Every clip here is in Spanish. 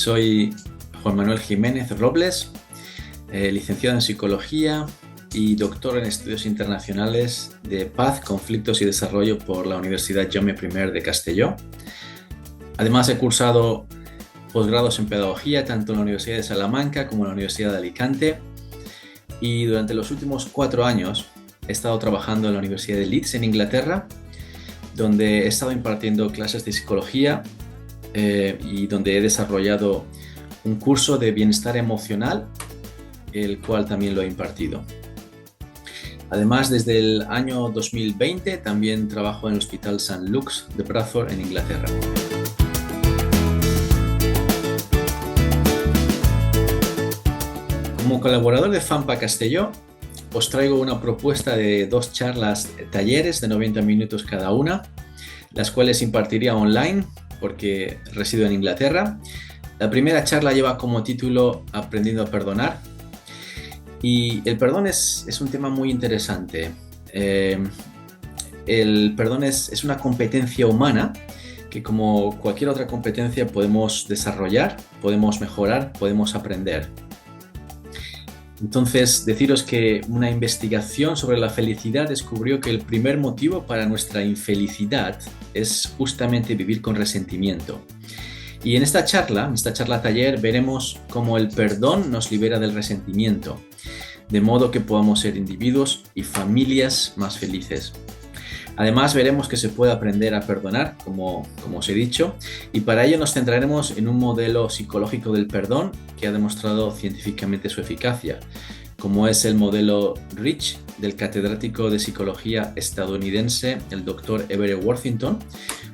Soy Juan Manuel Jiménez Robles, licenciado en Psicología y doctor en Estudios Internacionales de Paz, Conflictos y Desarrollo por la Universidad Jaume I de Castelló. Además, he cursado posgrados en Pedagogía tanto en la Universidad de Salamanca como en la Universidad de Alicante, y durante los últimos 4 años he estado trabajando en la Universidad de Leeds en Inglaterra, donde he estado impartiendo clases de psicología y donde he desarrollado un curso de bienestar emocional, el cual también lo he impartido. Además, desde el año 2020 también trabajo en el Hospital St. Luke's de Bradford en Inglaterra. Como colaborador de FAMPA Castelló, os traigo una propuesta de 2 charlas talleres de 90 minutos cada una, las cuales impartiría online porque resido en Inglaterra. La primera charla lleva como título Aprendiendo a perdonar, y el perdón es un tema muy interesante. El perdón es una competencia humana que, como cualquier otra competencia, podemos desarrollar, podemos mejorar, podemos aprender. Entonces, deciros que una investigación sobre la felicidad descubrió que el primer motivo para nuestra infelicidad es justamente vivir con resentimiento. Y en esta charla taller, veremos cómo el perdón nos libera del resentimiento, de modo que podamos ser individuos y familias más felices. Además, veremos que se puede aprender a perdonar, como os he dicho, y para ello nos centraremos en un modelo psicológico del perdón que ha demostrado científicamente su eficacia, como es el modelo REACH del catedrático de psicología estadounidense, el Dr. Everett Worthington,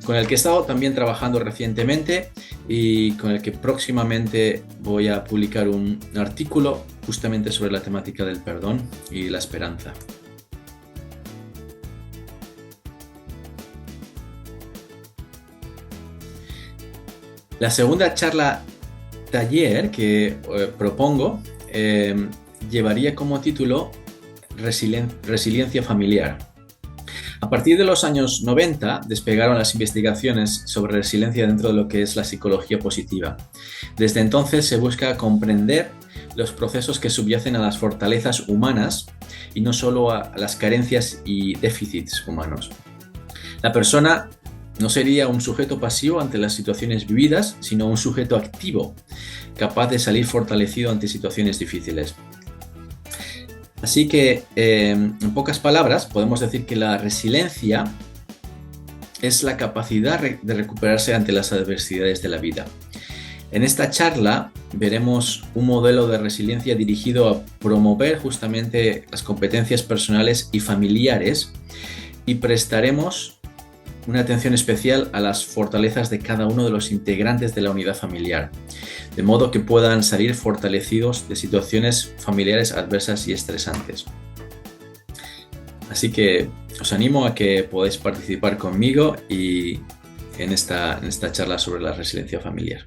con el que he estado también trabajando recientemente y con el que próximamente voy a publicar un artículo justamente sobre la temática del perdón y la esperanza. La segunda charla taller que propongo llevaría como título Resiliencia familiar. A partir de los años 90 despegaron las investigaciones sobre resiliencia dentro de lo que es la psicología positiva. Desde entonces se busca comprender los procesos que subyacen a las fortalezas humanas y no solo a las carencias y déficits humanos. La persona no sería un sujeto pasivo ante las situaciones vividas, sino un sujeto activo, capaz de salir fortalecido ante situaciones difíciles. Así que, en pocas palabras, podemos decir que la resiliencia es la capacidad de recuperarse ante las adversidades de la vida. En esta charla veremos un modelo de resiliencia dirigido a promover justamente las competencias personales y familiares, y prestaremos una atención especial a las fortalezas de cada uno de los integrantes de la unidad familiar, de modo que puedan salir fortalecidos de situaciones familiares adversas y estresantes. Así que os animo a que podáis participar conmigo y en esta charla sobre la resiliencia familiar.